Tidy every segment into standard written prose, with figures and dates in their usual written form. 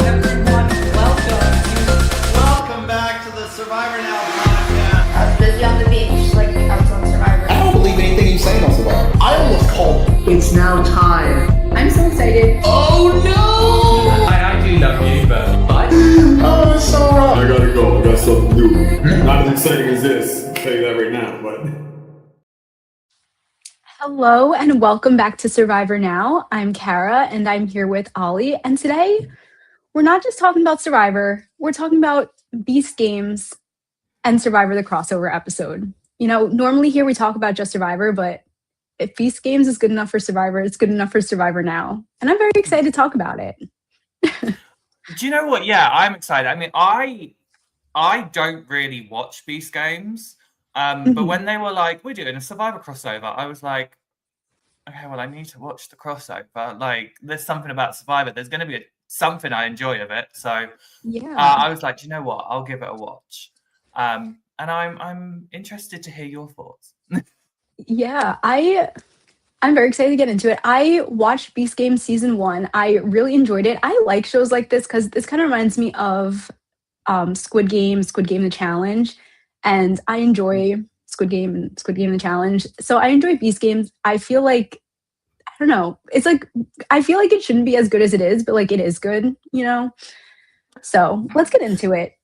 everyone. Welcome back to the Survivor Now podcast. I was busy on the beach, like I was on Survivor. I don't believe anything you say on Survivor. I almost called it. It's now time. I'm so excited. Oh no! I do love you, but Oh, it's so rough. I gotta go. I got something to do. Not as exciting as this. I'll tell you that right now, but. Hello and welcome back to Survivor Now. I'm Cara and I'm here with Oli. And today we're not just talking about Survivor, we're talking about Beast Games and Survivor the crossover episode. You know, normally here we talk about just Survivor, but if Beast Games is good enough for Survivor, it's good enough for Survivor Now. And I'm very excited to talk about it. Do you know what? Yeah, I'm excited. I mean, I don't really watch Beast Games. But when they were like, we're doing a Survivor crossover, I was like, okay, well, I need to watch the crossover. Like, there's something about Survivor. There's going to be something I enjoy of it. So Yeah. I was like, do you know what? I'll give it a watch. And I'm interested to hear your thoughts. Yeah, I'm very excited to get into it. I watched Beast Games season 1. I really enjoyed it. I like shows like this because this kind of reminds me of Squid Game the Challenge. And I enjoy Squid Game the Challenge. So I enjoy Beast Games. I feel like, I don't know, it's like, I feel like it shouldn't be as good as it is, but like it is good, you know? So let's get into it.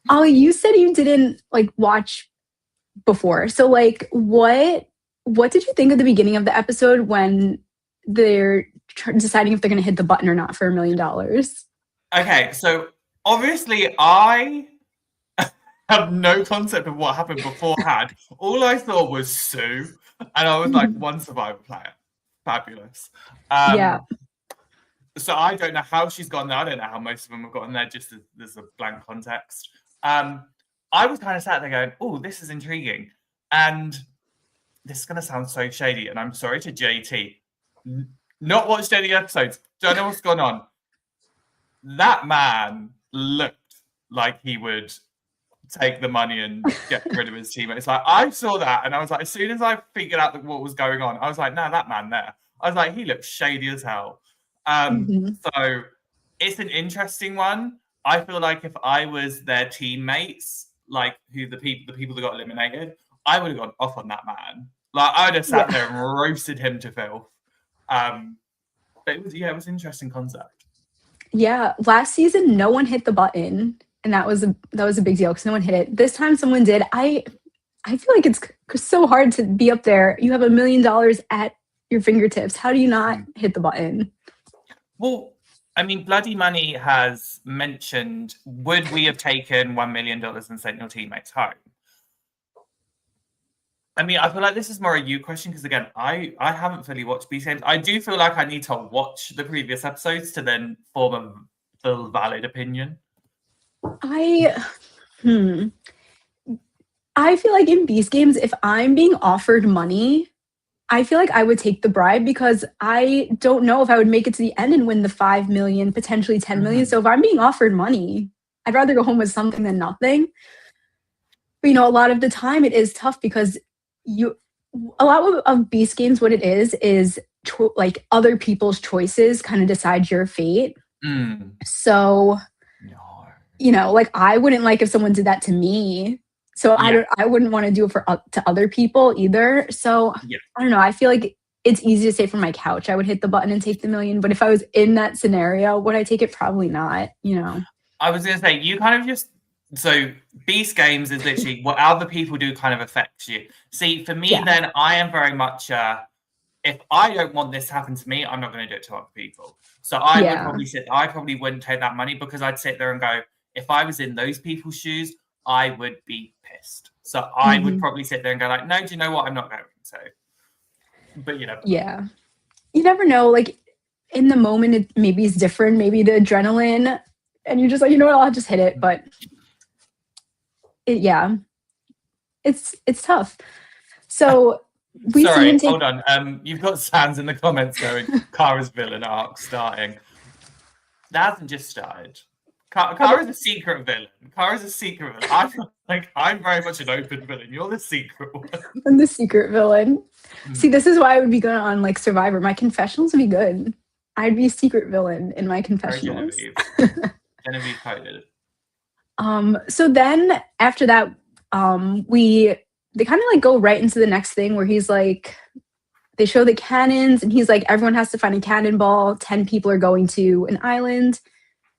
Ollie, you said you didn't like watch before. So like what did you think of the beginning of the episode when they're deciding if they're going to hit the button or not for $1 million? Okay, so obviously I have no concept of what happened beforehand. All I thought was Sue, and I was like, one Survivor player. Fabulous. Yeah. So I don't know how she's gotten there. I don't know how most of them have gotten there, just as there's a blank context. I was kind of sat there going, oh, this is intriguing. And this is going to sound so shady, and I'm sorry to JT. Not watched any episodes. Don't know what's going on. That man looked like he would take the money and get rid of his teammates. Like, I saw that, and I was like, as soon as I figured out what was going on, I was like, no, that man there. I was like, he looks shady as hell. So it's an interesting one. I feel like if I was their teammates, like the people that got eliminated, I would have gone off on that man. Like, I would have sat there and roasted him to filth. But it was an interesting concept. Yeah, last season no one hit the button, and that was a big deal because no one hit it. This time someone did. I feel like it's so hard to be up there. You have $1 million at your fingertips. How do you not hit the button? Well, I mean, Bloody Money has mentioned, would we have taken $1 million and sent your teammates home? I mean, I feel like this is more a you question because, again, I haven't fully watched Beast Games. I do feel like I need to watch the previous episodes to then form a full valid opinion. I feel like in Beast Games, if I'm being offered money, I feel like I would take the bribe because I don't know if I would make it to the end and win the 5 million, potentially 10 million. So if I'm being offered money, I'd rather go home with something than nothing. But, you know, a lot of the time it is tough because a lot of Beast Games, what it is like other people's choices kind of decide your fate. So, you know, like I wouldn't like if someone did that to me. So I wouldn't want to do it to other people either. So I don't know. I feel like it's easy to say from my couch, I would hit the button and take the $1 million. But if I was in that scenario, would I take it? Probably not, you know. I was going to say, you kind of just... So Beast Games is literally what other people do kind of affects you. See, for me, then I am very much, if I don't want this to happen to me, I'm not going to do it to other people. So I probably wouldn't take that money because I'd sit there and go, if I was in those people's shoes, I would be pissed. So I would probably sit there and go like, no, do you know what? I'm not going to. But you know. Yeah. You never know. Like in the moment, maybe it's different. Maybe the adrenaline and you're just like, you know what? I'll just hit it. But it's tough. So hold on. You've got Sans in the comments going, Cara's villain arc starting. That hasn't just started. Cara's a secret villain. I'm very much an open villain. You're the secret one. I'm the secret villain. See, this is why I would be good on like Survivor. My confessionals would be good. I'd be secret villain in my Very confessionals. Genevieve coded. So then after that, they kind of like go right into the next thing where he's like, they show the cannons and he's like, everyone has to find a cannonball. 10 people are going to an island.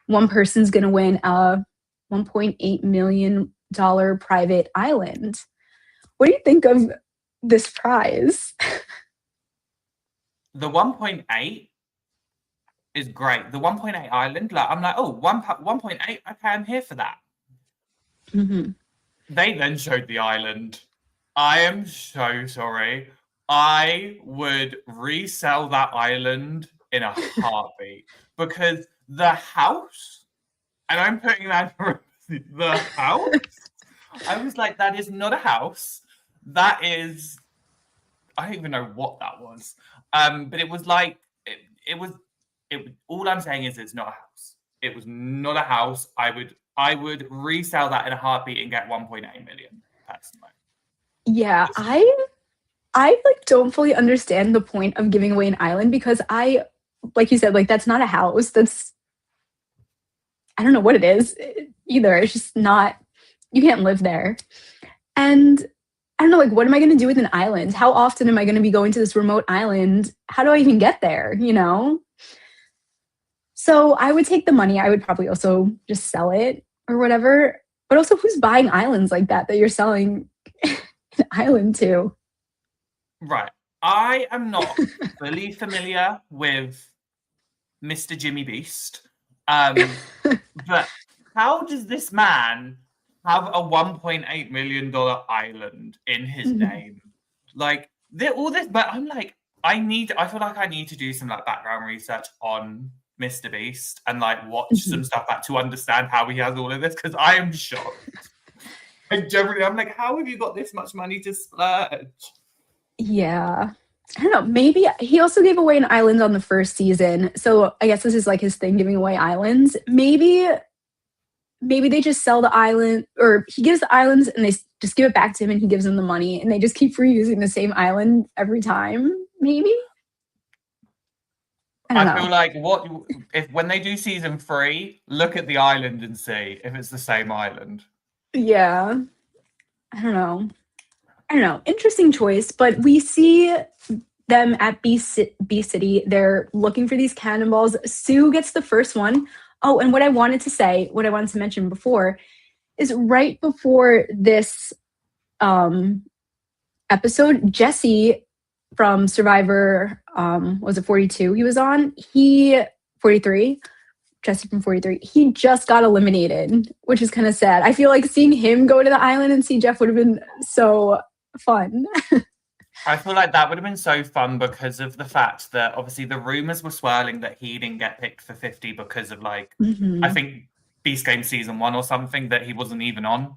One person's going to win a $1.8 million private island. What do you think of this prize? The 1.8 is great. The 1.8 island, like I'm like, oh, 1.8, okay, I'm here for that. Mm-hmm. They then showed the island. I am so sorry. I would resell that island in a heartbeat because the house, and I'm putting that for the house. I was like, that is not a house. That is, I don't even know what that was. But it was like, it was. All I'm saying is it's not a house. It was not a house. I would resell that in a heartbeat and get 1.8 million personally. Yeah, I like don't fully understand the point of giving away an island because like you said, like that's not a house. I don't know what it is either. It's just not, you can't live there. And I don't know, like, what am I going to do with an island? How often am I going to be going to this remote island? How do I even get there? You know? So I would take the money. I would probably also just sell it or whatever. But also, who's buying islands like that you're selling an island to? Right. I am not fully familiar with Mr. Jimmy Beast. But how does this man have a $1.8 million island in his name? Like, all this, but I'm like, I feel like I need to do some like background research on Mr. Beast and like watch some stuff back to understand how he has all of this because I am shocked. I'm like, how have you got this much money to splurge? Yeah. I don't know. Maybe he also gave away an island on the first season. So I guess this is like his thing, giving away islands. Maybe they just sell the island or he gives the islands and they just give it back to him and he gives them the money and they just keep reusing the same island every time. Maybe. I feel like when they do season 3, look at the island and see if it's the same island. Yeah. I don't know. Interesting choice, but we see them at B City. They're looking for these cannonballs. Sue gets the first one. Oh, and what I wanted to mention before is right before this episode, Jesse from Survivor, was it 42 he was on? 43, Jesse from 43, he just got eliminated, which is kind of sad. I feel like seeing him go to the island and see Jeff would have been so fun. I feel like that would have been so fun because of the fact that obviously the rumors were swirling that he didn't get picked for 50 because of like, I think Beast Game season 1 or something that he wasn't even on.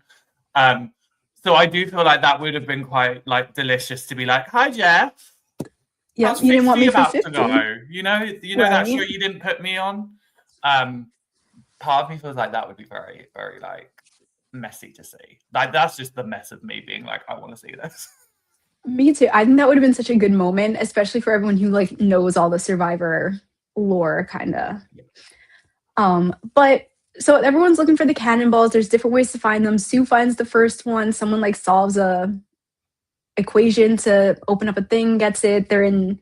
So I do feel like that would have been quite like delicious to be like, hi Jeff. Yeah, you didn't want me for 50. You know right. That show you didn't put me on. Part of me feels like that would be very, very like messy to see. Like that's just the mess of me being like, I want to see this. Me too. I think that would have been such a good moment, especially for everyone who like knows all the Survivor lore, kind of. But so everyone's looking for the cannonballs. There's different ways to find them. Sue finds the first one. Someone like solves a equation to open up a thing, gets it. They're in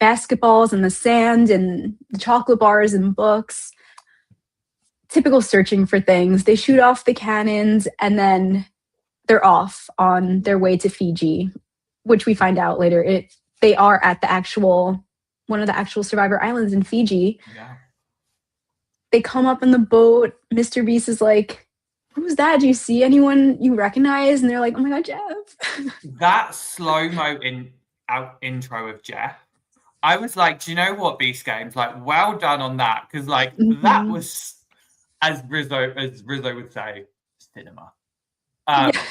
basketballs and the sand and the chocolate bars and books. Typical searching for things. They shoot off the cannons and then they're off on their way to Fiji, which we find out later. They are at one of the actual Survivor Islands in Fiji. Yeah. They come up in the boat. Mr. Beast is like, who's that? Do you see anyone you recognize? And they're like, oh my God, Jeff. That slow-mo intro of Jeff, I was like, do you know what, Beast Games? Like, well done on that. Because like that was, as Rizzo would say, cinema.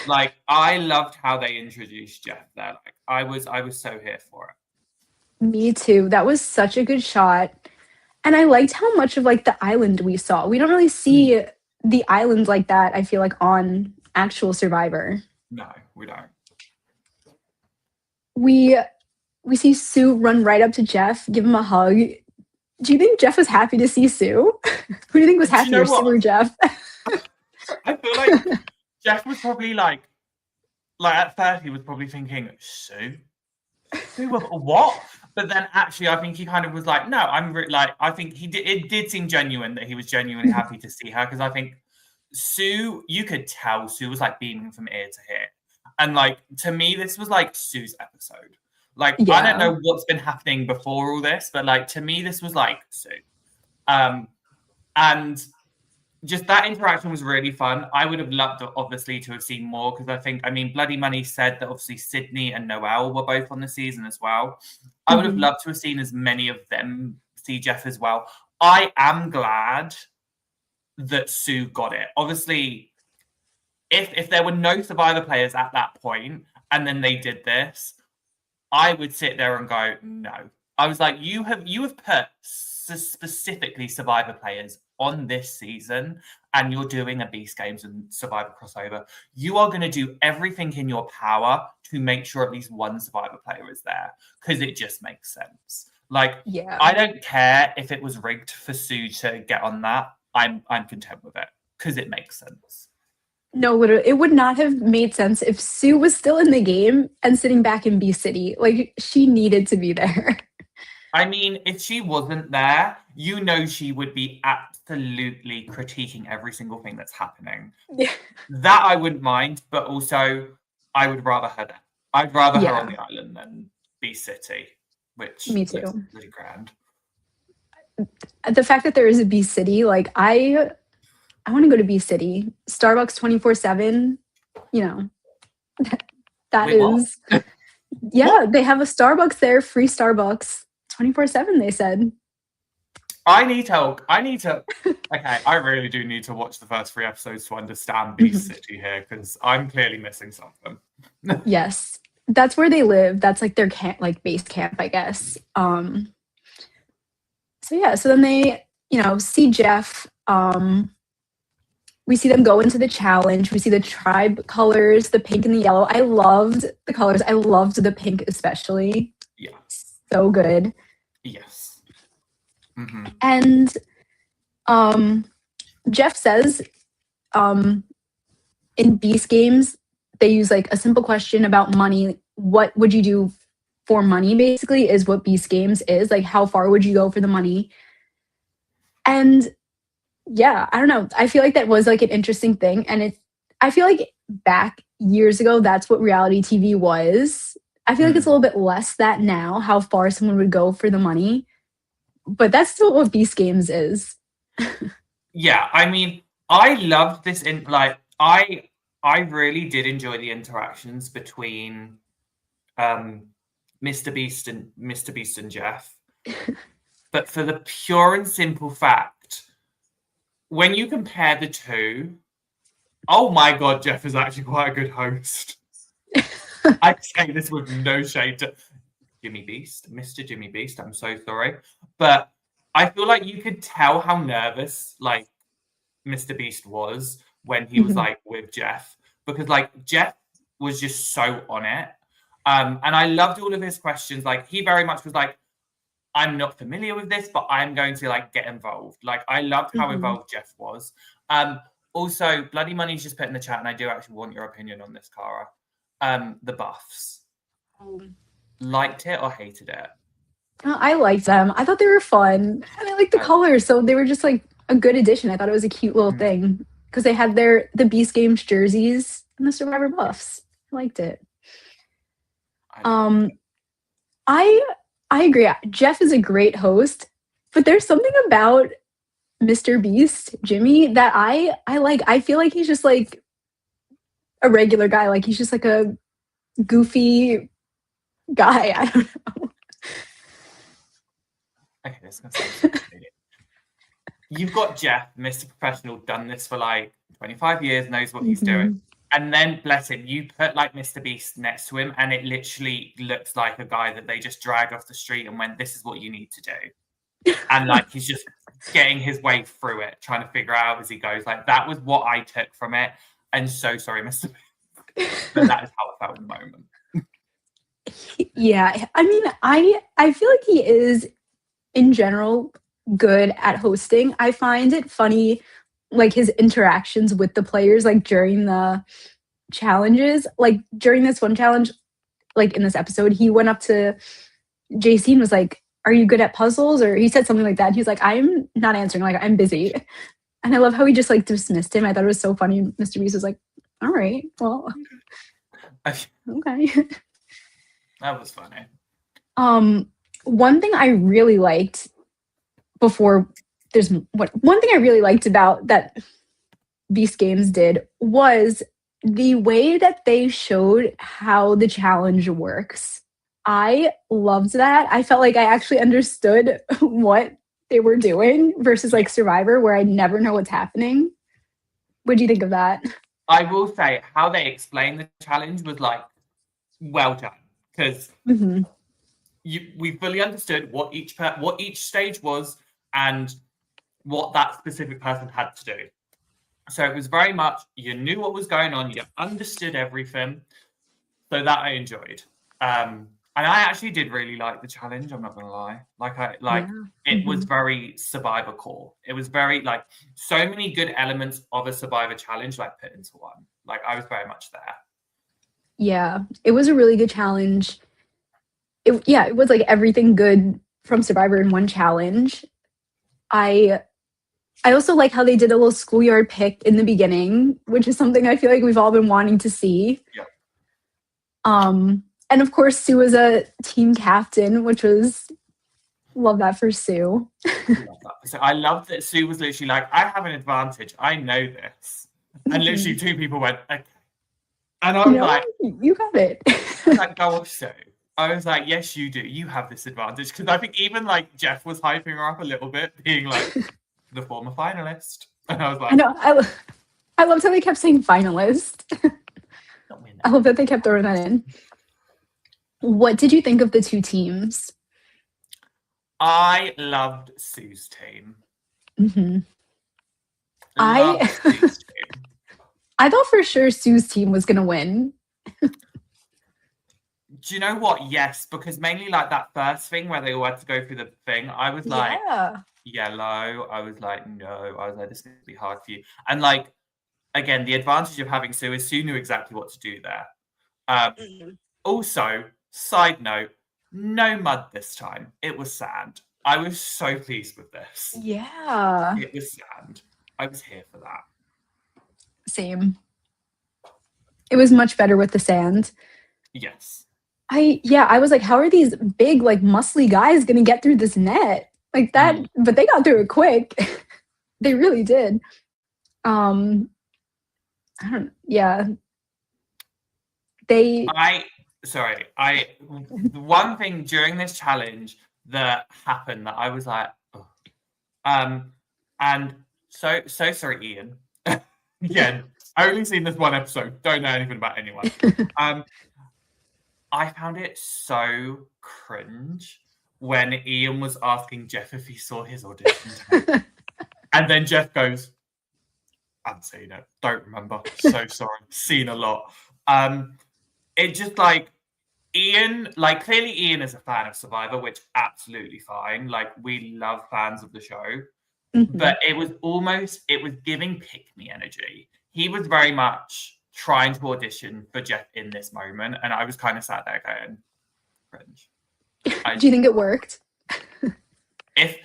Like I loved how they introduced Jeff there. Like I was so here for it. Me too. That was such a good shot. And I liked how much of like the island we saw. We don't really see the island like that, I feel like, on actual Survivor. No, we don't. We see Sue run right up to Jeff, give him a hug. Do you think Jeff was happy to see Sue? Who do you think was Do you happier, know what? Sue or Jeff? I feel like Jeff was probably like at first he was probably thinking, Sue? Sue what? But then actually I think he kind of was like, no, I think it did seem genuine that he was genuinely happy to see her, because I think Sue, you could tell Sue was like beaming from ear to ear. And like, to me, this was like Sue's episode. Like, I don't know what's been happening before all this, but like, to me, this was like Sue. And just that interaction was really fun. I would have loved, obviously, to have seen more, because I mean, Bloody Money said that obviously Sydney and Noelle were both on the season as well. I would have loved to have seen as many of them see Jeff as well. I am glad that Sue got it. Obviously, if there were no Survivor players at that point and then they did this, I would sit there and go, no. I was like, you have put specifically Survivor players on this season, and you're doing a Beast Games and Survivor crossover. You are going to do everything in your power to make sure at least one Survivor player is there, because it just makes sense. Like, I don't care if it was rigged for Sue to get on that. I'm content with it because it makes sense. No, literally, it would not have made sense if Sue was still in the game and sitting back in Beast City. Like, she needed to be there. I mean, if she wasn't there, you know she would be absolutely critiquing every single thing that's happening. Yeah. That I wouldn't mind, but also I would rather her there. I'd rather her on the island than Beast City, which Me too. Looks really grand. The fact that there is a Beast City, like, I want to go to Beast City. Starbucks 24/7, you know, that Wait, is, yeah, they have a Starbucks there, free Starbucks 24/7, they said. I need to, okay, I really do need to watch the first 3 episodes to understand Beast City here, because I'm clearly missing something. Yes, that's where they live. That's like their camp, like base camp, I guess. So yeah, so then they, you know, see Jeff. We see them go into the challenge. We see the tribe colors, the pink and the yellow. I loved the colors. I loved the pink especially. Yeah. So good. Yes. And Jeff says in Beast Games, they use like a simple question about money. What would you do for money, basically, is what Beast Games is. Like, how far would you go for the money? And yeah, I don't know. I feel like that was like an interesting thing. And I feel like back years ago, that's what reality TV was. I feel like it's a little bit less that now, how far someone would go for the money. But that's still what Beast Games is. Yeah, I mean, I loved this I really did enjoy the interactions between Mr. Beast and Jeff. But for the pure and simple fact, when you compare the two, oh my God, Jeff is actually quite a good host. I say this with no shade to Mr. Jimmy Beast. I'm so sorry. But I feel like you could tell how nervous like Mr. Beast was when he was like with Jeff, because like Jeff was just so on it. And I loved all of his questions. Like, he very much was like, I'm not familiar with this, but I'm going to like get involved. Like, I loved how involved Jeff was. Also, Bloody Money's just put in the chat, and I do actually want your opinion on this, Cara. The buffs. Liked it or hated it? I liked them. I thought they were fun. And I liked the colors. So they were just like a good addition. I thought it was a cute little thing. Because they had the Beast Games jerseys and the Survivor buffs. I liked it. I agree. Jeff is a great host, but there's something about Mr. Beast, Jimmy, that I like. I feel like he's just like a regular guy. Like, he's just like a goofy guy. I don't know. Okay, this is gonna sound so You've got Jeff, Mr. Professional, done this for like 25 years, knows what he's doing. And then, bless him, you put like Mr. Beast next to him, and it literally looks like a guy that they just dragged off the street and went, this is what you need to do. And like, he's just getting his way through it, trying to figure out as he goes. Like, that was what I took from it. And so sorry, Mr. Beast. But that is how it felt in the moment. Yeah. I mean, I feel like he is, in general, good at hosting. I find it funny, like his interactions with the players, like during the challenges. Like during this one challenge, like in this episode, he went up to JC and was like, "Are you good at puzzles?" Or he said something like that. He's like, "I'm not answering. Like I'm busy." And I love how he just like dismissed him. I thought it was so funny. Mr. Beast was like, "All right, well, okay." That was funny. One thing I really liked before there's what one thing I really liked about that Beast Games did was the way that they showed how the challenge works. I loved that. I felt like I actually understood what they were doing versus like Survivor, where I never know what's happening. What do you think of that? I will say how they explained the challenge was like well done, because Mm-hmm. we fully understood what each stage was and what that specific person had to do. So it was very much, you knew what was going on, you understood everything. So that I enjoyed. And I actually did really like the challenge, I'm not gonna lie. It was very Survivor core. It was very like so many good elements of a Survivor challenge like put into one. Like I was very much there. Yeah, it was a really good challenge. It was like everything good from Survivor in one challenge. I also like how they did a little schoolyard pick in the beginning, which is something I feel like we've all been wanting to see. Yeah. And of course, Sue was a team captain, which was love that for Sue. So I love that Sue was literally like, I have an advantage. I know this. And literally two people went, okay. And I was like, you got it. I was like, go off, Sue. I was like, yes, you do. You have this advantage. Because I think even like Jeff was hyping her up a little bit, being like the former finalist. And I was like, I know. I loved how they kept saying finalist. I love that they kept throwing that in. What did you think of the two teams? I loved Sue's team. Mm-hmm. Sue's team. I thought for sure Sue's team was going to win. Do you know what? Yes, because mainly like that first thing where they all had to go through the thing, I was like, yellow. I was like, no. I was like, this is going to be hard for you. And like, again, the advantage of having Sue is Sue knew exactly what to do there. Also, side note, no mud this time. It was sand. I was so pleased with this. Yeah. It was sand. I was here for that. Same. It was much better with the sand. Yes. I was like, how are these big, like muscly guys gonna get through this net? Like that, but they got through it quick. They really did. I don't yeah. The one thing during this challenge that happened that I was like, oh. And so sorry, Ian. Again, I only seen this one episode, don't know anything about anyone. I found it so cringe when Ian was asking Jeff if he saw his audition tape. And then Jeff goes, I haven't seen it, don't remember, so sorry, seen a lot. It just like Ian, like clearly Ian is a fan of Survivor, which absolutely fine. Like we love fans of the show. Mm-hmm. But it was giving pick me energy. He was very much trying to audition for Jeff in this moment. And I was kind of sat there going, cringe. Do you think it worked? If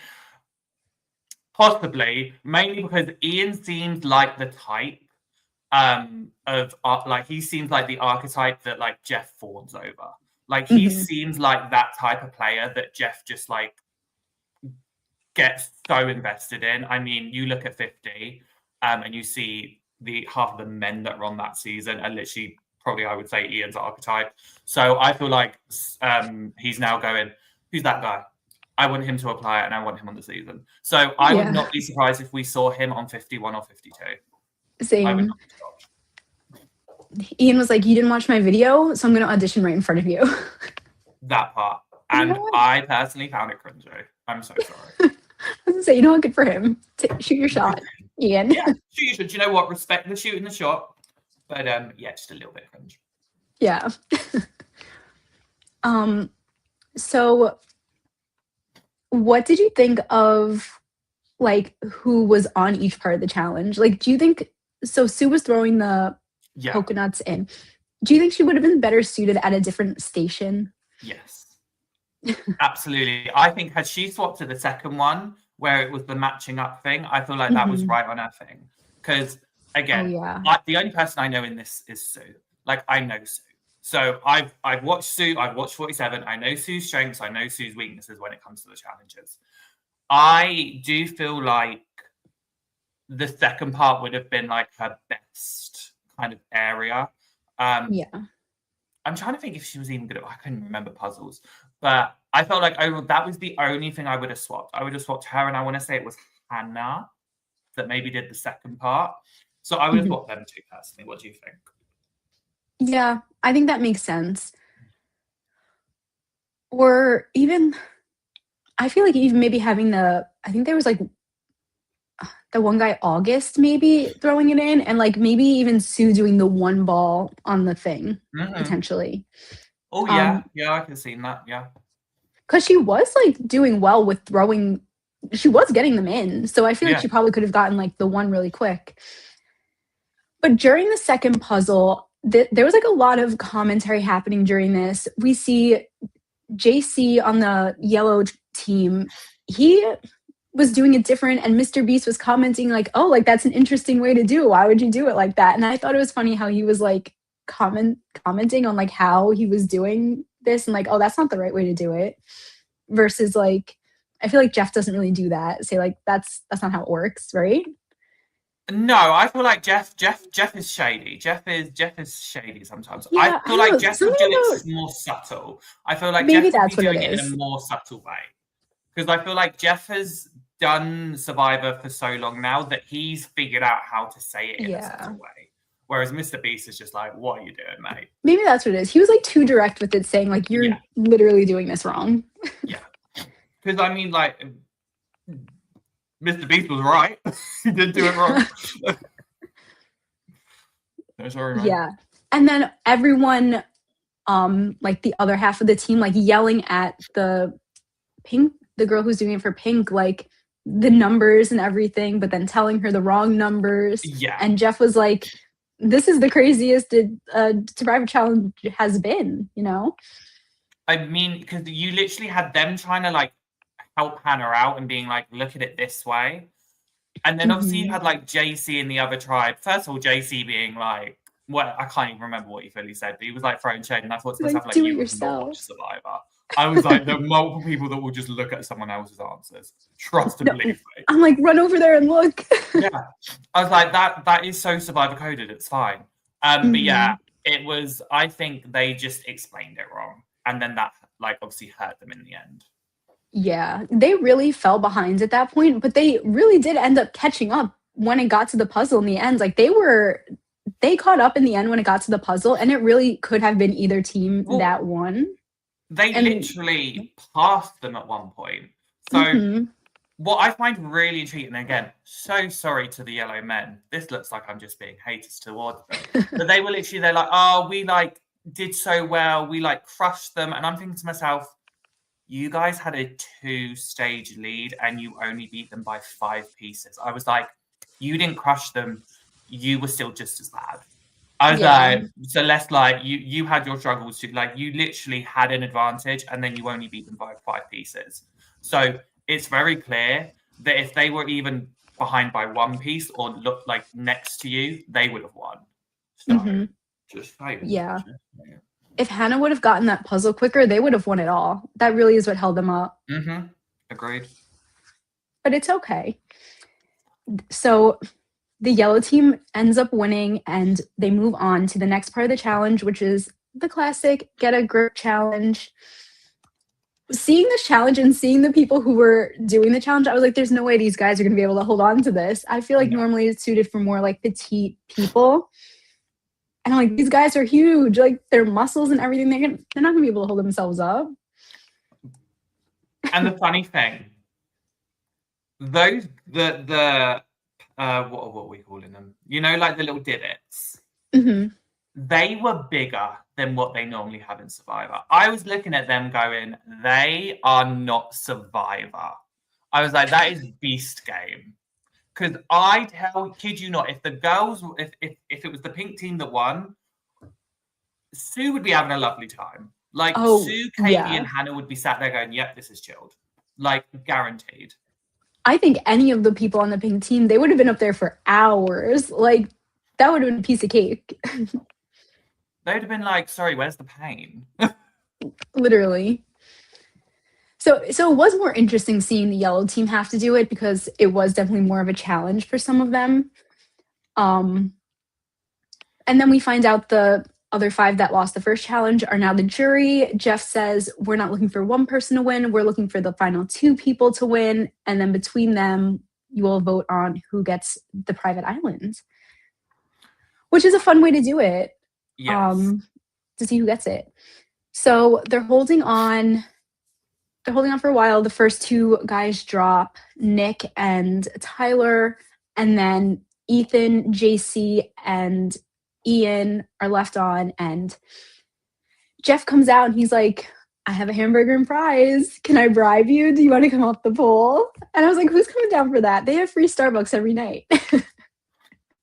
possibly, mainly because Ian seemed like the type of like he seems like the archetype that like Jeff fawns over. Like he seems like that type of player that Jeff just like gets so invested in. I mean, you look at 50 and you see the half of the men that are on that season are literally probably I would say Ian's archetype. So I feel like he's now going, who's that guy? I want him to apply and I want him on the season. So I would not be surprised if we saw him on 51 or 52. Same. I would not be shocked. Ian was like, you didn't watch my video, so I'm going to audition right in front of you. That part. And I personally found it cringy. I'm so sorry. I was going to say, you know what? Good for him. Shoot your shot, Ian. Yeah, shoot your shot. Do you know what? Respect the shooting the shot. But yeah, just a little bit cringe. Yeah. So what did you think of like who was on each part of the challenge. Like, do you think so? Sue was throwing the Yeah. coconuts in. Do you think she would have been better suited at a different station? Yes. Absolutely. I think had she swapped to the second one where it was the matching up thing, I feel like that was right on her thing. Because again, the only person I know in this is Sue. Like, I know Sue. So I've watched Sue, I've watched 47. I know Sue's strengths, I know Sue's weaknesses when it comes to the challenges. I do feel like the second part would have been like her best kind of area. I'm trying to think if she was even good at, I couldn't remember puzzles, but I felt like that was the only thing I would have swapped. I would have swapped her, and I want to say it was Hannah that maybe did the second part. So I would have swapped them two personally. What do you think? Yeah, I think that makes sense. Or even, I feel like even maybe having I think there was like the one guy, August, maybe throwing it in, and like maybe even Sue doing the one ball on the thing, potentially. Oh, yeah. Yeah, I can see that. Yeah. Because she was like doing well with throwing, she was getting them in. So I feel like she probably could have gotten like the one really quick. But during the second puzzle, there was like a lot of commentary happening during this. We see JC on the yellow team. He was doing it different, and Mr. Beast was commenting like, oh, like that's an interesting way to do it. Why would you do it like that? And I thought it was funny how he was like commenting on like how he was doing this and like, oh, that's not the right way to do it. Versus like, I feel like Jeff doesn't really do that. Say like that's not how it works, right? No, I feel like Jeff is shady. Jeff is shady sometimes. Yeah, I feel like Jeff would do it more subtle. I feel like maybe Jeff that's would be what doing it it is. in a more subtle way. Because I feel like Jeff has done Survivor for so long now that he's figured out how to say it in a subtle way. Whereas Mr. Beast is just like, what are you doing, mate? Maybe that's what it is. He was like too direct with it, saying like, you're literally doing this wrong. Yeah. Because I mean, like, Mr. Beast was right. He did do it wrong. No, sorry, man. Yeah. And then everyone, like the other half of the team, like yelling at the girl who's doing it for Pink, like the numbers and everything, but then telling her the wrong numbers. Yeah. And Jeff was like, this is the craziest Survivor challenge has been, you know? I mean, because you literally had them trying to like help Hannah out and being like, look at it this way. And then obviously you had like JC in the other tribe. First of all, JC being like, well, I can't even remember what he fully said, but he was like throwing shade. And I thought to myself, like, you would not watch Survivor. I was like, there are multiple people that will just look at someone else's answers. Trust and believe me. I'm like, run over there and look. Yeah. I was like, that is so Survivor coded. It's fine. But yeah, it was, I think they just explained it wrong. And then that like obviously hurt them in the end. Yeah, they really fell behind at that point, but they really did end up catching up when it got to the puzzle in the end. Like they caught up in the end when it got to the puzzle, and it really could have been either team that won. They literally passed them at one point. So what I find really intriguing, and again, so sorry to the yellow men. This looks like I'm just being haters towards them. But they were literally, they're like, oh, we like did so well. We like crushed them. And I'm thinking to myself, you guys had a 2-stage lead and you only beat them by 5 pieces. I was like, you didn't crush them. You were still just as bad. I was like, so less like you had your struggles too. Like you literally had an advantage and then you only beat them by 5 pieces. So it's very clear that if they were even behind by 1 piece or looked like next to you, they would have won. So just saying. Yeah. If Hannah would have gotten that puzzle quicker, they would have won it all. That really is what held them up. Agreed. But it's okay. So the yellow team ends up winning and they move on to the next part of the challenge, which is the classic get a grip challenge. Seeing this challenge and seeing the people who were doing the challenge, I was like, there's no way these guys are going to be able to hold on to this. I feel like normally it's suited for more like petite people. And I'm like, these guys are huge. Like their muscles and everything, they're not gonna be able to hold themselves up. And the funny thing, those what are we calling them? You know, like the little divots. They were bigger than what they normally have in Survivor. I was looking at them going, they are not Survivor. I was like, that is beast game. Because I kid you not, if the girls, if it was the pink team that won, Sue would be having a lovely time. Like, Oh, Sue, Katie, yeah. and Hannah would be sat there going, yep, this is chilled. Like, guaranteed. I think any of the people on the pink team, they would have been up there for hours. Like, that would have been a piece of cake. They would have been like, sorry, where's the pain? Literally. So it was more interesting seeing the yellow team have to do it because it was definitely more of a challenge for some of them. And then we find out the other 5 that lost the first challenge are now the jury. Jeff says, we're not looking for one person to win. We're looking for the final 2 people to win. And then between them, you will vote on who gets the private island, which is a fun way to do it. Yes. To see who gets it. So they're holding on for a while. The first 2 guys drop, Nick and Tyler, and then Ethan, JC, and Ian are left on, and Jeff comes out and he's like, I have a hamburger and fries. Can I bribe you? Do you want to come off the pole? And I was like, who's coming down for that? They have free Starbucks every night.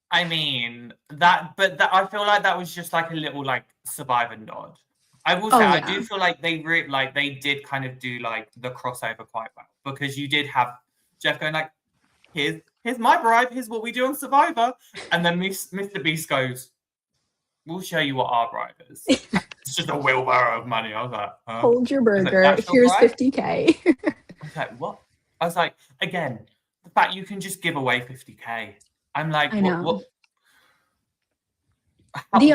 I mean, that I feel like that was just like a little like Survivor nod. I will say, I do feel like they did kind of do like the crossover quite well, because you did have Jeff going like, here's my bribe, here's what we do on Survivor. And then Mr. Beast goes, we'll show you what our bribe is. It's just a wheelbarrow of money. I was like, huh? Hold your burger. Like, here's bribe? $50K. I was like, what? I was like, again, the fact you can just give away $50K. I'm like, I know. what? The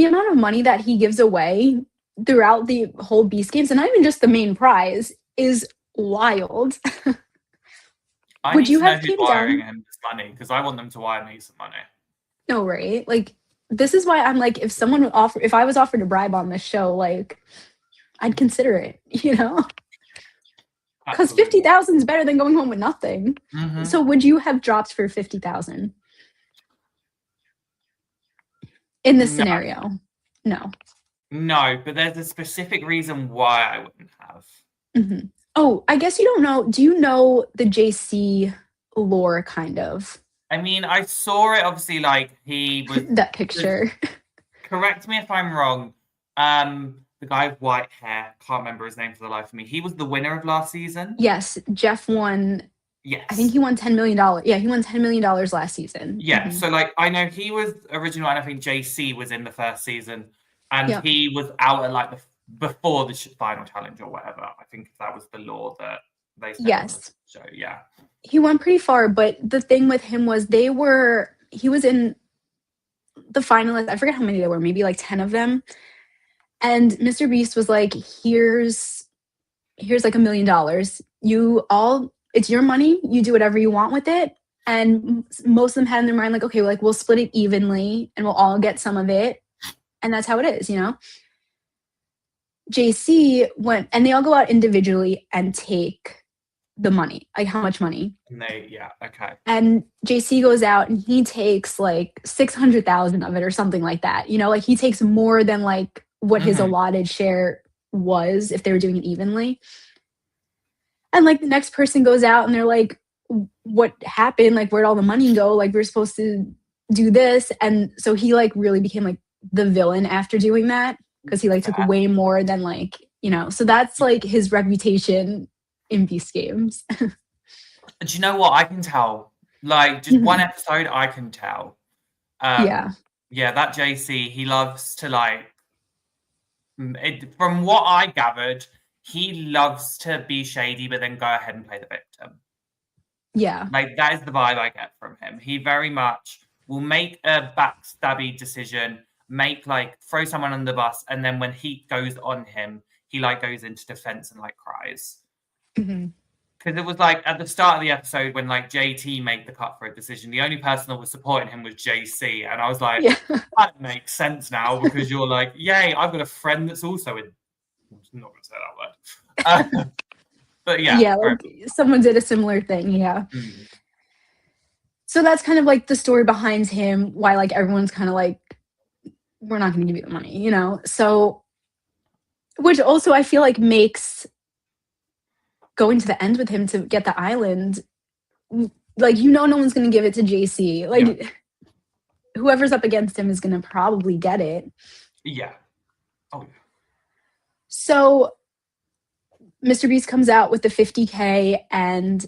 amount of money that he gives away throughout the whole Beast Games, and not even just the main prize, is wild. Would you have came wiring down? him this money? Because I want them to wire me some money. No, right? Like, this is why I'm like, if I was offered a bribe on this show, like, I'd consider it, you know? Because 50,000 is better than going home with nothing. Mm-hmm. So would you have dropped for 50,000 in this scenario? No. No, but there's a specific reason why I wouldn't have. Mm-hmm. Oh, I guess you don't know. Do you know the JC lore, kind of? I mean, I saw it, obviously, like, he was... that picture. Correct me if I'm wrong. The guy with white hair, can't remember his name for the life of me. He was the winner of last season. Yes, Jeff won. Yes. I think he won $10 million. Yeah, he won $10 million last season. Yeah, Mm-hmm. So, like, I know he was original, and I think JC was in the first season, and Yep. he was out at, like, before the final challenge or whatever. I think that was the law that they said. Yes. So, yeah. He went pretty far, but the thing with him was he was in the finalists. I forget how many there were, maybe like 10 of them. And Mr. Beast was like, here's like $1 million. It's your money. You do whatever you want with it. And most of them had in their mind, like, okay, we'll split it evenly and we'll all get some of it. And that's how it is, you know? JC went, and they all go out individually and take the money, like how much money. Okay. And JC goes out and he takes like 600,000 of it or something like that. You know, like he takes more than like what his allotted share was if they were doing it evenly. And like the next person goes out and they're like, what happened? Like, where'd all the money go? Like, we're supposed to do this. And so he like really became like the villain after doing that, because he like took way more than like, you know, so that's like his reputation in Beast Games. Do you know what? I can tell. Like, just one episode, I can tell. Yeah, that JC, he loves to like, from what I gathered, he loves to be shady, but then go ahead and play the victim. Yeah. Like, that is the vibe I get from him. He very much will make a backstabby decision, throw someone on the bus, and then when heat goes on him, he like goes into defense and like cries. Because it was like at the start of the episode when like JT made the cut for a decision, the only person that was supporting him was JC, and I was like, that makes sense now, because you're like, yay, I've got a friend that's also in. I'm not going to say that word. But yeah, like someone did a similar thing. Yeah. So that's kind of like the story behind him, why like everyone's kind of like, we're not going to give you the money, you know? So, which also I feel like makes going to the end with him to get the island, like, you know, no one's going to give it to JC. Like, whoever's up against him is going to probably get it. Yeah. Oh, yeah. So Mr. Beast comes out with the 50K, and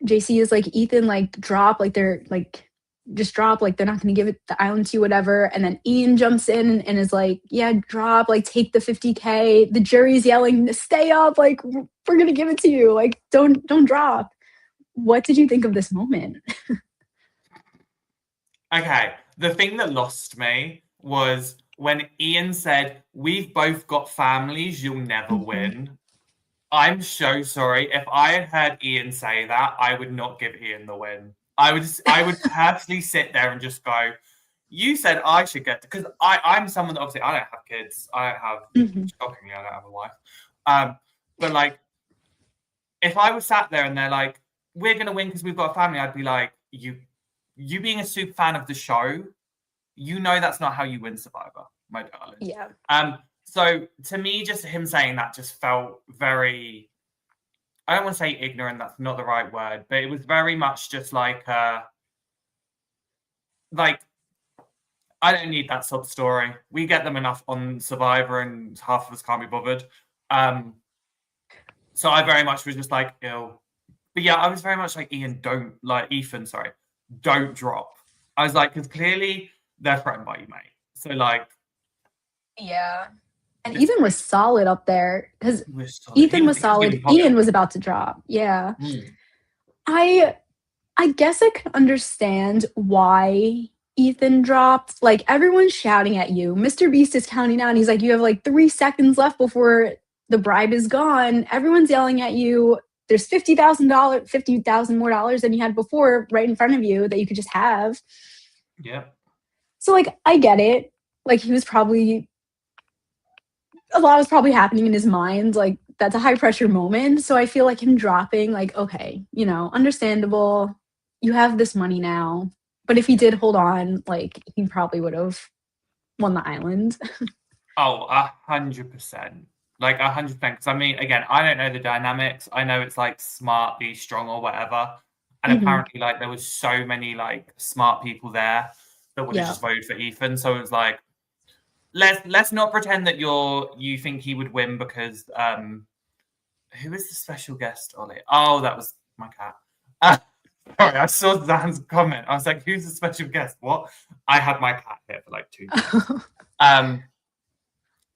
JC is like, Ethan, like, drop, like, they're like, just drop, like, they're not going to give it the island to you, whatever. And then Ian jumps in and is like, yeah, drop, like, take the 50K. The jury's yelling, stay up, like, we're going to give it to you, like, don't drop. What did you think of this moment? Okay, the thing that lost me was when Ian said, we've both got families, you'll never win. I'm so sorry. If I had heard Ian say that, I would not give Ian the win. I would personally sit there and just go, you said I should get, because I'm someone that obviously I don't have kids. I don't have, shockingly, I don't have a wife. But like, if I was sat there and they're like, we're going to win because we've got a family, I'd be like, you being a super fan of the show, you know that's not how you win Survivor, my darling. Yeah. So to me, just him saying that just felt very, I don't want to say ignorant, that's not the right word, but it was very much just like, I don't need that sub story. We get them enough on Survivor and half of us can't be bothered. So I very much was just like, ew. But yeah, I was very much like, Ethan, don't drop. I was like, because clearly they're threatened by you, mate. So like, yeah. And Ethan was solid up there, because Ethan was solid. Ian was about to drop. Yeah. I guess I can understand why Ethan dropped. Like, everyone's shouting at you. Mr. Beast is counting down. He's like, you have like 3 seconds left before the bribe is gone. Everyone's yelling at you. There's $50,000 more dollars than you had before right in front of you that you could just have. Yeah. So like, I get it. Like, a lot was probably happening in his mind. Like, that's a high pressure moment. So I feel like him dropping, like, okay, you know, understandable. You have this money now. But if he did hold on, like, he probably would have won the island. Oh, 100%. Like 100%. Because I mean, again, I don't know the dynamics. I know it's like smart, be strong or whatever. And apparently, like, there was so many like smart people there that would have just voted for Ethan. So it was like, let's not pretend that you think he would win because who is the special guest, Oli? Oh, that was my cat. Sorry, I saw Zan's comment. I was like, who's the special guest? What? I had my cat here for like 2 years.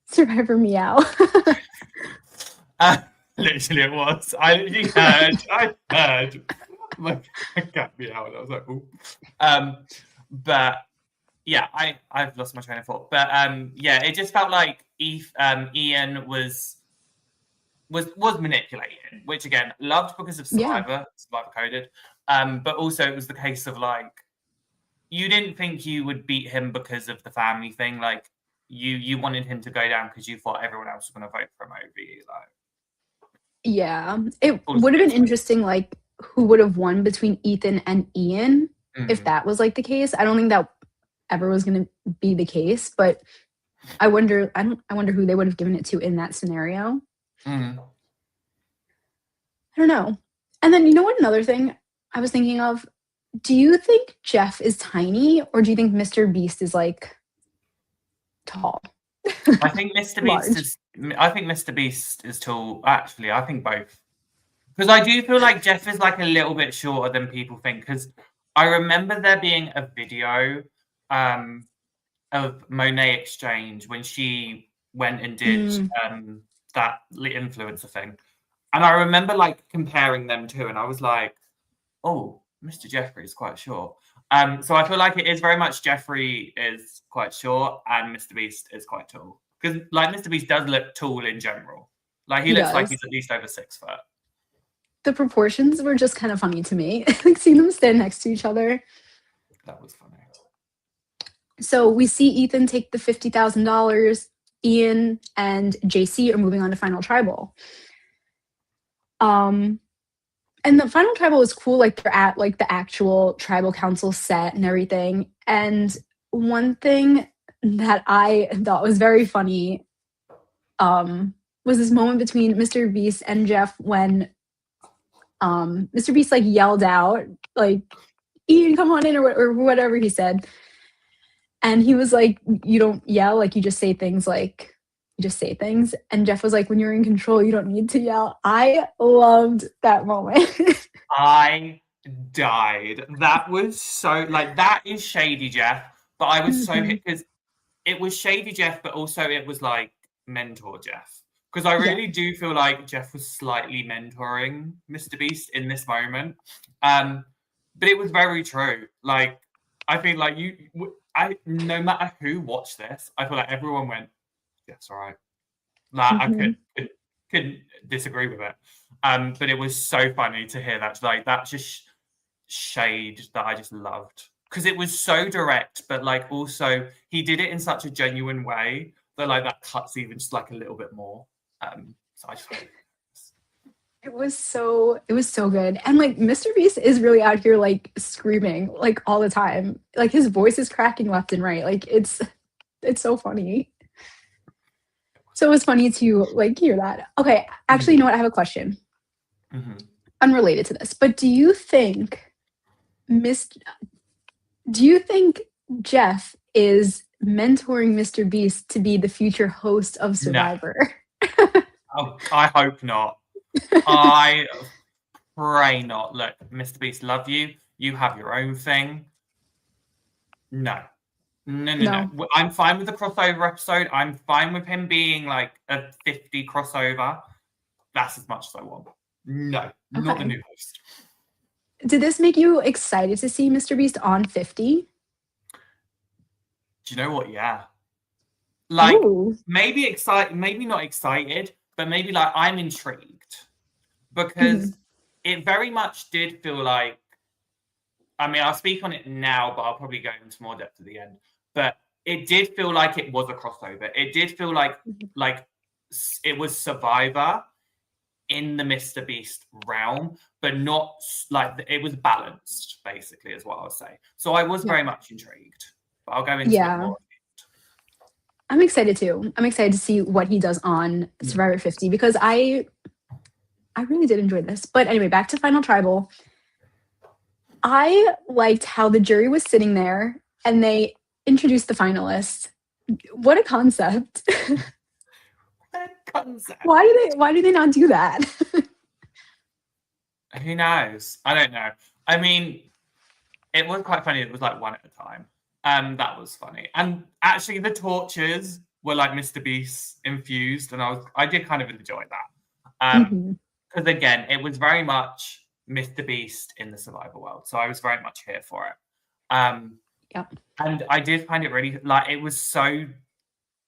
Survivor Meow. Literally it was. I literally heard my cat meow and I was like, ooh. But yeah, I've lost my train of thought. But yeah, it just felt like Ian was manipulated, which again, loved because of Survivor coded. But also it was the case of like, you didn't think you would beat him because of the family thing. Like, you wanted him to go down because you thought everyone else was going to vote for him over you. Like, yeah, it would have been interesting, like, who would have won between Ethan and Ian if that was like the case. I don't think that ever was going to be the case, but I wonder who they would have given it to in that scenario. I don't know. And then, you know what, another thing I was thinking of, do you think Jeff is tiny, or do you think Mr. Beast is like tall? I think Mr. Beast is tall. Actually, I think both. Because I do feel like Jeff is like a little bit shorter than people think. Because I remember there being a video of Monet Exchange when she went and did that influencer thing. And I remember like comparing them two, and I was like, oh, Mr. Jeffrey is quite short. So I feel like it is very much Jeffrey is quite short and Mr. Beast is quite tall. Because like Mr. Beast does look tall in general. Like he looks like he's at least over 6 foot. The proportions were just kind of funny to me. Like seeing them stand next to each other. That was funny. So we see Ethan take the $50,000. Ian and JC are moving on to Final Tribal. And the Final Tribal is cool. Like they're at like the actual tribal council set and everything. And one thing that I thought was very funny was this moment between Mr. Beast and Jeff when Mr. Beast like yelled out like, Ian, come on in, or whatever he said. And he was like, you don't yell, like you just say things like, you just say things. And Jeff was like, when you're in control, you don't need to yell. I loved that moment. I died. That was so, like, that is shady Jeff. But I was so hit because it was shady Jeff, but also it was like mentor Jeff. Because I really do feel like Jeff was slightly mentoring Mr. Beast in this moment. But it was very true. Like, I feel like no matter who watched this, I feel like everyone went, yes, all right. Like, I couldn't disagree with it. But it was so funny to hear that. Like, that just shade that I just loved. Because it was so direct, but like also he did it in such a genuine way that like that cuts even just like a little bit more. So I just It was so good. And like Mr. Beast is really out here like screaming like all the time. Like his voice is cracking left and right. Like it's so funny. So it was funny to like hear that. Okay, actually, you know what? I have a question. Unrelated to this, but do you think Jeff is mentoring Mr. Beast to be the future host of Survivor? No. Oh, I hope not. I pray not. Look, Mr. Beast, love you. You have your own thing. No. I'm fine with the crossover episode. I'm fine with him being like a 50 crossover. That's as much as I want. No, not the new host. Did this make you excited to see Mr. Beast on 50? Do you know what? Yeah. Like, Ooh. maybe excited, maybe not excited, but maybe like I'm intrigued. Because it very much did feel like, I mean, I'll speak on it now, but I'll probably go into more depth at the end. But it did feel like it was a crossover. It did feel like it was Survivor in the Mr. Beast realm, but not like it was balanced, basically, is what I'll say. So I was very much intrigued. But I'll go into it more. I'm excited too. I'm excited to see what he does on Survivor 50 because I really did enjoy this. But anyway, back to Final Tribal. I liked how the jury was sitting there and they introduced the finalists. What a concept. Why do they not do that? Who knows? I don't know. I mean, it was quite funny. It was like one at a time. That was funny. And actually the torches were like Mr. Beast infused, and I did kind of enjoy that. Because again, it was very much Mr. Beast in the Survivor world. So I was very much here for it. And I did find it really like it was so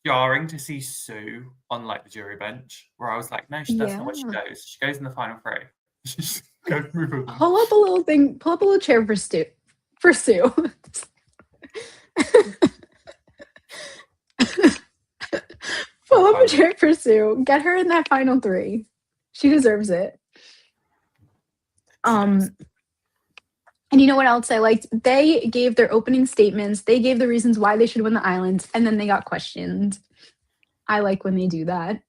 jarring to see Sue on like the jury bench, where I was like, no, that's not what she goes. She goes in the final three. Just go move on. Pull up a little chair for Sue. Pull up a chair for Sue. Get her in that final three. She deserves it. And you know what else I liked? They gave their opening statements. They gave the reasons why they should win the island, and then they got questioned. I like when they do that.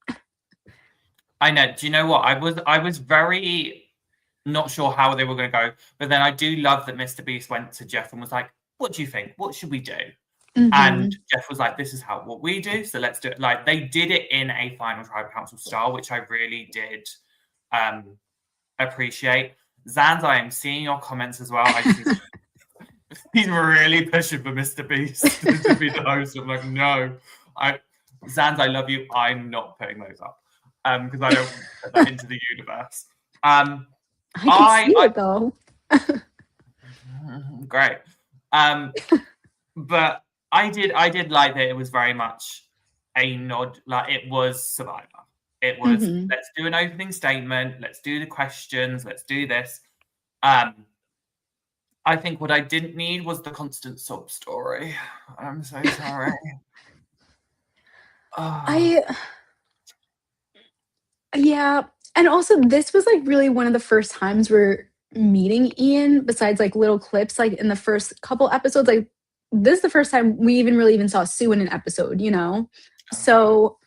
I know. Do you know what? I was very not sure how they were going to go, but then I do love that Mr. Beast went to Jeff and was like, "What do you think? What should we do?" And Jeff was like, "This is what we do, so let's do it." Like they did it in a Final Tribal Council style, which I really did appreciate. Zans, I am seeing your comments as well. He's really pushing for Mr. Beast to be the host. I'm like, no. Zans, I love you. I'm not putting those up because I don't put that into the universe. I can see it though. Great. But I did like that it was very much a nod, like it was Survivor. It was, let's do an opening statement, let's do the questions, let's do this. I think what I didn't need was the constant sob story. I'm so sorry. Yeah. And also this was like really one of the first times we're meeting Ian, besides like little clips, like in the first couple episodes. Like this is the first time we even saw Sue in an episode, you know? So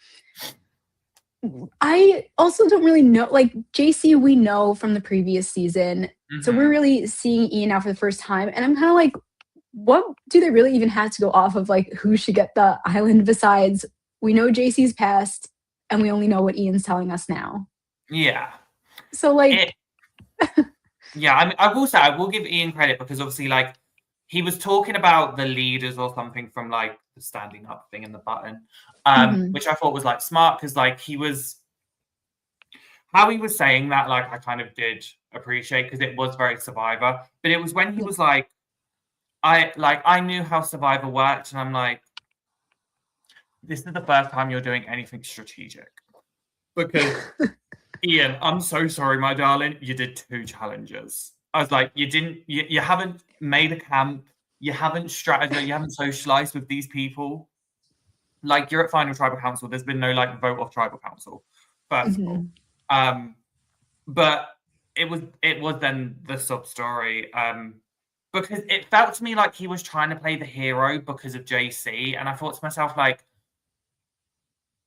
I also don't really know. Like JC, we know from the previous season, so we're Mhm. really seeing Ian now for the first time, and I'm kind of like, what do they really even have to go off of? Like, who should get the island besides we know JC's past, and we only know what Ian's telling us now. Yeah. So like, It, yeah, I mean, I will say, I will give Ian credit because obviously, like, he was talking about the leaders or something from like the standing up thing and the button, mhm, which I thought was like smart because like how he was saying that, like I kind of did appreciate because it was very Survivor, but it was when he yeah. was like, I knew how Survivor worked, and I'm like, this is the first time you're doing anything strategic because Ian, I'm so sorry, my darling. You did 2 challenges. I was like, you haven't made a camp, you haven't strategized, you haven't socialized with these people. Like, you're at Final Tribal Council. There's been no like vote of Tribal Council, first of all. Mhm. But it was then the sub story. Because it felt to me like he was trying to play the hero because of JC, and I thought to myself, like,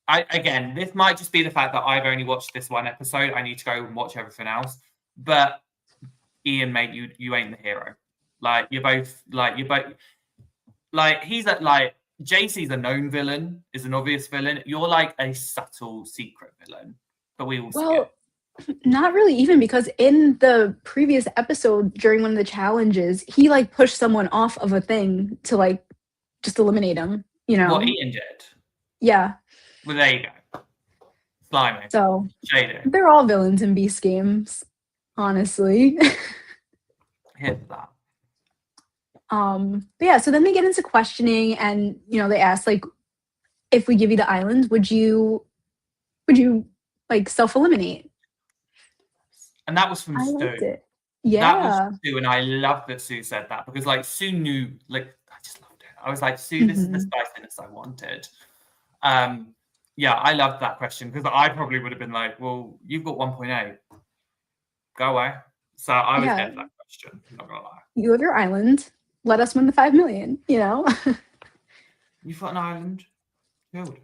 again, this might just be the fact that I've only watched this one episode. I need to go and watch everything else. But Ian, mate, you ain't the hero. Like you're both like he's like JC's a known villain, is an obvious villain. You're like a subtle secret villain, but we all see it. Well, not really even because in the previous episode during one of the challenges, he like pushed someone off of a thing to like just eliminate him, you know? What Ian did. Yeah. Well, there you go. Slimy. So Shady. they're all villains in Beast games, honestly. Here's that. But yeah, so then they get into questioning and they ask like, if we give you the island, would you like self-eliminate? And that was from I Stu. liked it. That was Yeah. Sue, and I love that Sue said that because, like, Sue knew, like, I just loved it. I was like, Sue, this is the Mhm. spiciness I wanted. Yeah, I loved that question because I probably would have been like, well, you've got 1.8. Go away. So I was Yeah. dead that question, not gonna lie. You have your island. Let us win the 5 million, You've got an island. Good.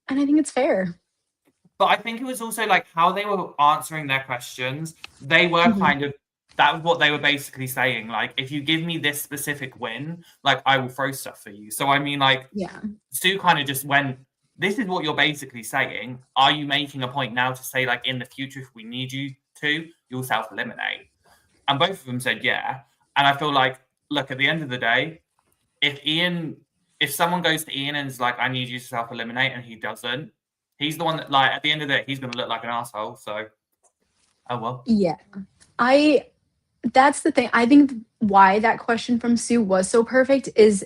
And I think it's fair. But I think it was also like how they were answering their questions. They were Mhm. kind of, that was what they were basically saying. Like, if you give me this specific win, like, I will throw stuff for you. So, I mean, like, Yeah. Stu kind of just went, this is what you're basically saying. Are you making a point now to say, like, in the future, if we need you to, you'll self-eliminate? And both of them said, yeah. And I feel like, look, at the end of the day, if someone goes to Ian and is like, I need you to self-eliminate, and he doesn't, he's the one that, like, at the end of the day, he's going to look like an asshole. So, oh well. Yeah. That's the thing. I think why that question from Sue was so perfect is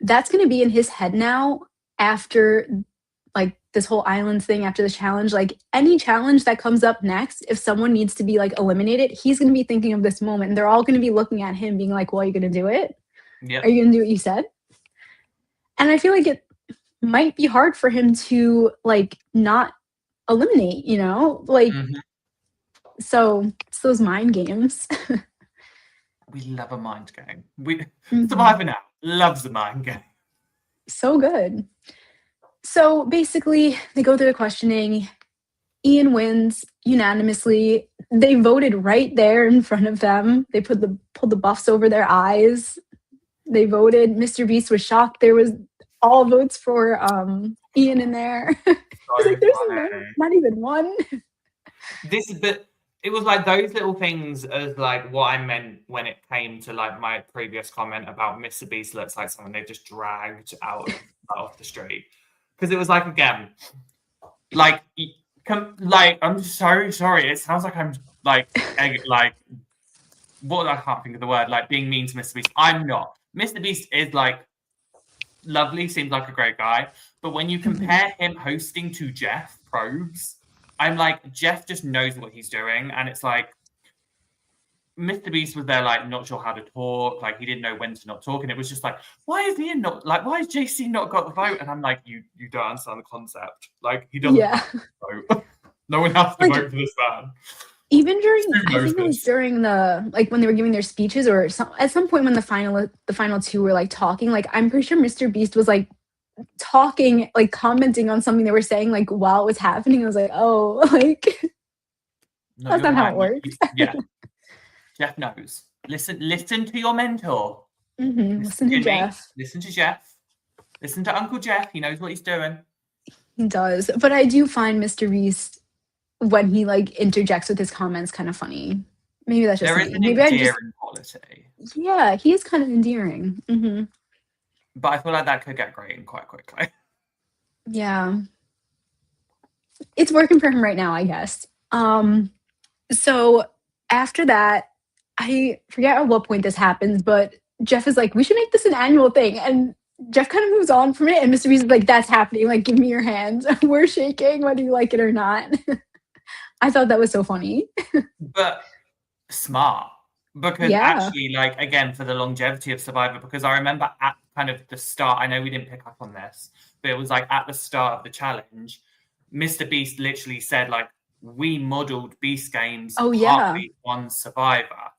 that's going to be in his head now after like this whole island thing, after the challenge. Like any challenge that comes up next, if someone needs to be like eliminated, he's going to be thinking of this moment and they're all going to be looking at him being like, well, are you going to do it? Yeah. Are you going to do what you said? And I feel like it might be hard for him to like not eliminate, like so it's those mind games. We love a mind game. Mhm. Survivor now loves a mind game. So good. So basically, they go through the questioning. Ian wins unanimously. They voted right there in front of them. They pulled the buffs over their eyes. They voted. Mr. Beast was shocked. There was all votes for Ian in there. He's like, there's not even one. But it was like those little things as like what I meant when it came to like my previous comment about Mr. Beast looks like someone they've just dragged out of the street. Because it was like, again, like I'm so sorry. It sounds like I'm like what, I can't think of the word, like being mean to Mr. Beast. I'm not. Mr. Beast is like lovely, seems like a great guy. But when you compare him hosting to Jeff Probst, I'm like, Jeff just knows what he's doing. And it's like, Mr. Beast was there, like, not sure how to talk. Like, he didn't know when to not talk. And it was just like, why is JC not got the vote? And I'm like, you don't understand the concept. Like, he doesn't vote. No one has to vote for this man. Even during, I think it was during the, like, when they were giving their speeches or at some point when the final two were, like, talking, like, I'm pretty sure Mr. Beast was, like, talking, like commenting on something they were saying like while it was happening. I was like, oh, like No, that's you're not how right. it works. Yeah. Jeff knows. Listen to your mentor. Listen to me. Jeff. Listen to Jeff. Listen to Uncle Jeff. He knows what he's doing. He does. But I do find Mr. Beast, when he like interjects with his comments, kind of funny. Maybe that's just There is me. an Maybe I just, endearing quality. yeah, he is kind of endearing. But I feel like that could get grating quite quickly. Yeah. It's working for him right now, I guess. So after that, I forget at what point this happens, but Jeff is like, we should make this an annual thing. And Jeff kind of moves on from it. And Mr. Beast is like, that's happening. Like, give me your hands. We're shaking, whether you like it or not. I thought that was so funny. But smart. Because actually, like, again, for the longevity of Survivor, because I remember at kind of the start, I know we didn't pick up on this, but it was like at the start of the challenge, Mr. Beast literally said, like, we modeled Beast Games partly on Survivor.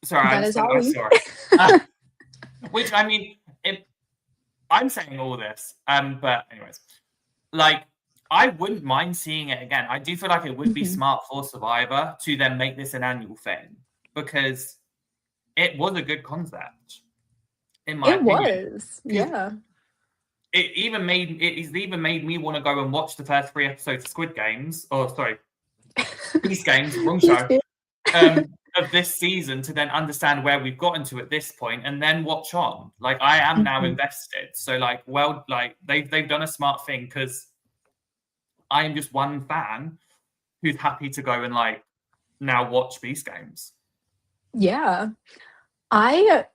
Sorry, that I'm is so Oli. sorry. Which, I mean, I'm saying all this, but anyways, like, I wouldn't mind seeing it again. I do feel like it would be smart for Survivor to then make this an annual thing, because it was a good concept. In my opinion. It was, yeah. It even made me want to go and watch the first 3 episodes of Squid Games, Beast Games, wrong show, of this season, to then understand where we've gotten to at this point and then watch on. Like, I am now invested. So, like, well, like they've done a smart thing, because I am just one fan who's happy to go and like now watch Beast Games. Yeah. I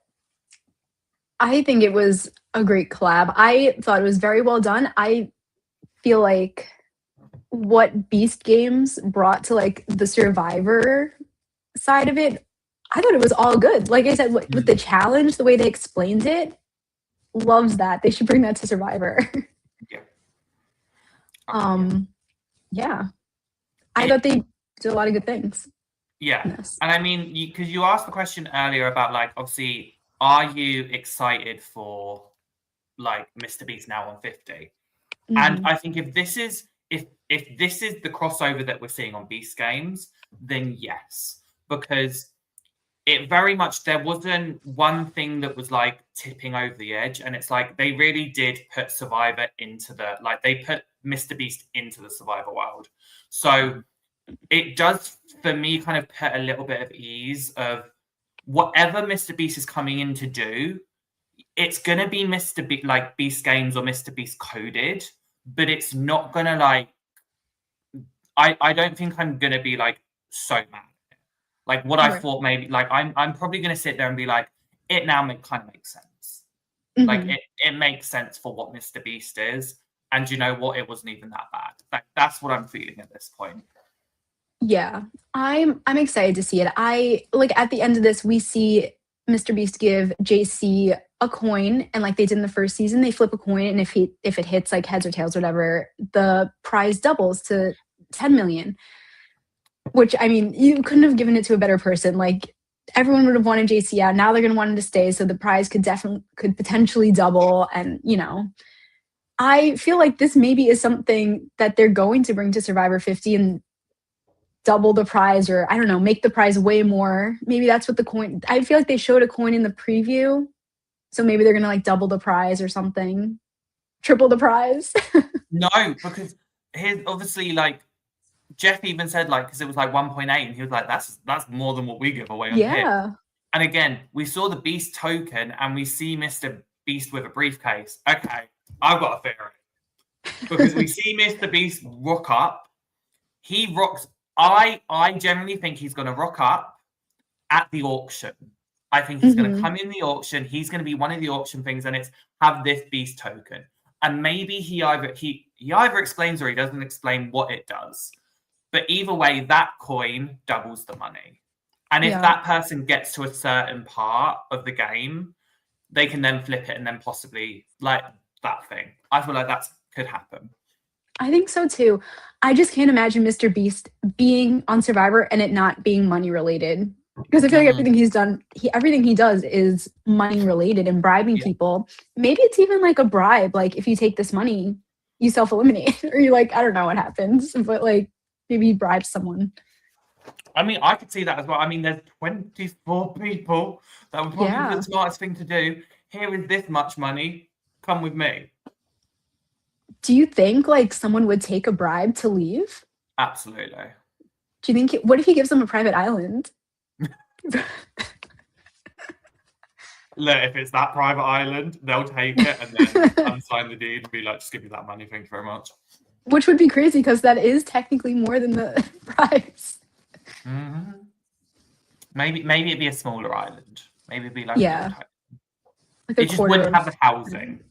think it was a great collab. I thought it was very well done. I feel like what Beast Games brought to like the Survivor side of it, I thought it was all good. Like I said, with the challenge, the way they explained it, loves that. They should bring that to Survivor. Yeah. Yeah. I thought they did a lot of good things. Yeah. And I mean, because you asked the question earlier about, like, obviously, are you excited for like Mr. Beast now on 50? And I think if this is the crossover that we're seeing on Beast Games, then yes, because it very much, there wasn't one thing that was like tipping over the edge, and it's like they really did put Survivor into the, like, they put Mr. Beast into the Survivor world. So it does, for me, kind of put a little bit of ease of whatever Mr. Beast is coming in to do, it's going to be like Beast Games or Mr. Beast coded, but it's not going to like, I don't think I'm going to be like so mad. Like what I thought maybe, like I'm probably going to sit there and be like, it now kind of makes sense. Like it makes sense for what Mr. Beast is. And you know what? It wasn't even that bad. Like that's what I'm feeling at this point. Yeah, I'm excited to see it. I like at the end of this, we see Mr. Beast give JC a coin, and like they did in the first season, they flip a coin, and if it hits like heads or tails or whatever, the prize doubles to 10 million. Which, I mean, you couldn't have given it to a better person. Like everyone would have wanted JC out. Now they're going to want him to stay, so the prize could potentially double. And you know, I feel like this maybe is something that they're going to bring to Survivor 50 and double the prize, or I don't know, make the prize way more. Maybe that's what the coin, I feel like they showed a coin in the preview, so maybe they're gonna like double the prize or something, triple the prize. No, because here's obviously, like, Jeff even said, like, because it was like 1.8, and he was like, that's more than what we give away on here. And again, we saw the Beast token, and we see Mr. Beast with a briefcase. Okay, I've got a theory, because we see Mr. Beast rock up. He rocks. I generally think he's going to rock up at the auction. I think he's going to come in the auction. He's going to be one of the auction things, and it's have this Beast token. And maybe he either explains or he doesn't explain what it does. But either way, that coin doubles the money. And if that person gets to a certain part of the game, they can then flip it and then possibly like that thing. I feel like that could happen. I think so too. I just can't imagine Mr. Beast being on Survivor and it not being money related. Because I feel like everything he's done, everything he does is money related and bribing people. Maybe it's even like a bribe. Like if you take this money, you self-eliminate, or you like, I don't know what happens, but like maybe he bribes someone. I mean, I could see that as well. I mean, there's 24 people. That would probably be the smartest thing to do. Here is this much money. Come with me. Do you think like someone would take a bribe to leave? Absolutely. Do you think? What if he gives them a private island? Look, if it's that private island, they'll take it and then unsign the deed and be like, just give me that money. Thank you very much. Which would be crazy because that is technically more than the price. Mm-hmm. Maybe it'd be a smaller island. Maybe it'd be like like it just wouldn't have the housing.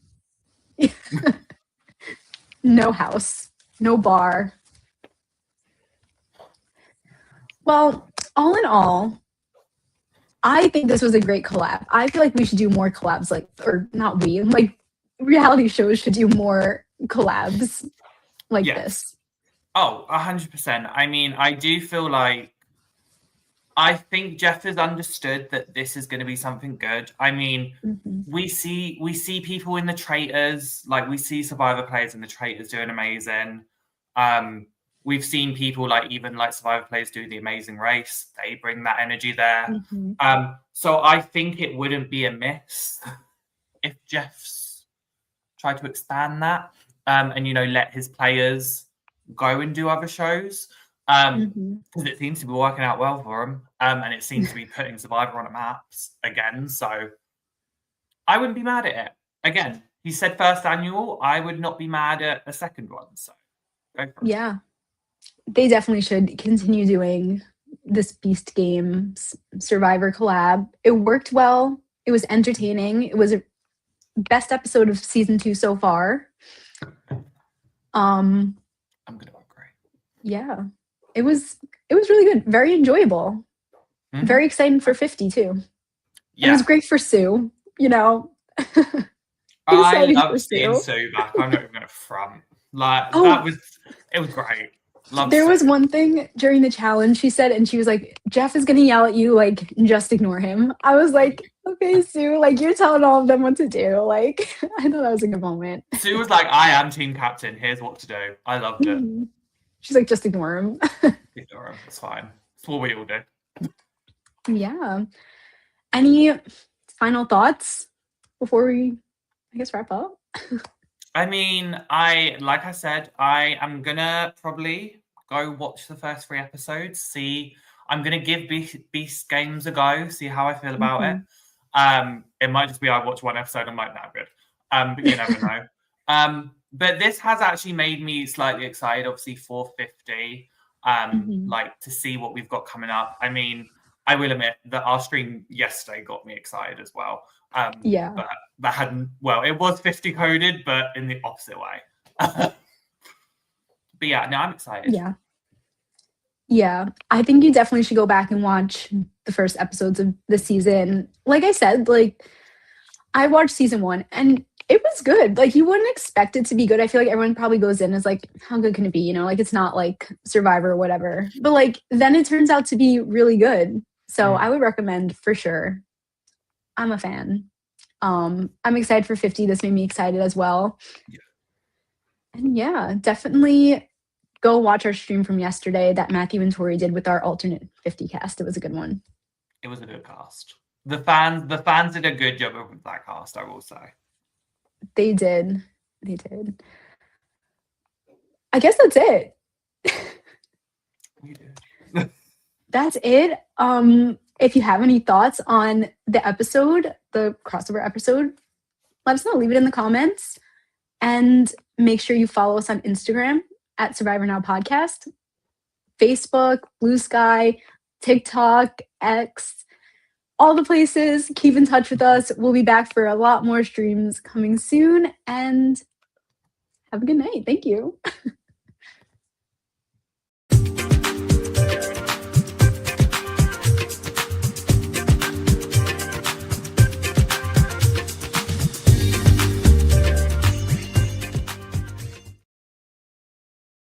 No house, no bar. Well, all in all, I think this was a great collab. I feel like we should do more collabs, like, or not we, like reality shows should do more collabs like this. Oh, 100%. I mean, I do feel like I think Jeff has understood that this is going to be something good. I mean, we see people in the traitors, like we see Survivor players in the traitors doing amazing. We've seen people like even like Survivor players do the Amazing Race. They bring that energy there. So I think it wouldn't be amiss if Jeff's tried to expand that and let his players go and do other shows. Because it seems to be working out well for him, and it seems to be putting Survivor on the maps again. So I wouldn't be mad at it. Again, he said first annual. I would not be mad at a second one. So go for it. Yeah, they definitely should continue doing this Beast Games Survivor collab. It worked well. It was entertaining. It was a best episode of season 2 so far. I'm gonna agree. Yeah. It was really good. Very enjoyable. Very exciting for 50 too. Yeah. It was great for Sue, I love seeing Sue back. I'm not even gonna front. Like it was great. There was one thing during the challenge she said, and she was like, Jeff is gonna yell at you, like, just ignore him. I was like, okay, Sue, like you're telling all of them what to do. Like, I thought that was a good moment. Sue was like, I am team captain. Here's what to do. I loved it. She's like, just ignore him. Ignore him. It's fine. It's what we all do. Yeah. Any final thoughts before we, I guess, wrap up? I mean, like I said, I am gonna probably go watch the first 3 episodes. See, I'm gonna give Beast Games a go. See how I feel about it. It might just be I watch one episode. I'm like, nah, good. But you never know. But this has actually made me slightly excited, obviously, for 50, like to see what we've got coming up. I mean, I will admit that our stream yesterday got me excited as well. But that hadn't, it was 50 coded, but in the opposite way. But yeah, no, I'm excited. Yeah, I think you definitely should go back and watch the first episodes of the season. Like I said, like I watched season 1 and it was good. Like you wouldn't expect it to be good. I feel like everyone probably goes in as like, how good can it be? Like it's not like Survivor or whatever. But like then it turns out to be really good. So I would recommend for sure. I'm a fan. I'm excited for 50. This made me excited as well. And yeah, definitely go watch our stream from yesterday that Matthew and Tori did with our alternate 50 cast. It was a good one. It was a good cast. The fans did a good job with that cast, I will say. They did. I guess that's it. We did. That's it. If you have any thoughts on the episode, the crossover episode, let us know. Leave it in the comments. And make sure you follow us on Instagram at Survivor Now Podcast, Facebook, Blue Sky, TikTok, X, all the places. Keep in touch with us. We'll be back for a lot more streams coming soon. And have a good night. Thank you.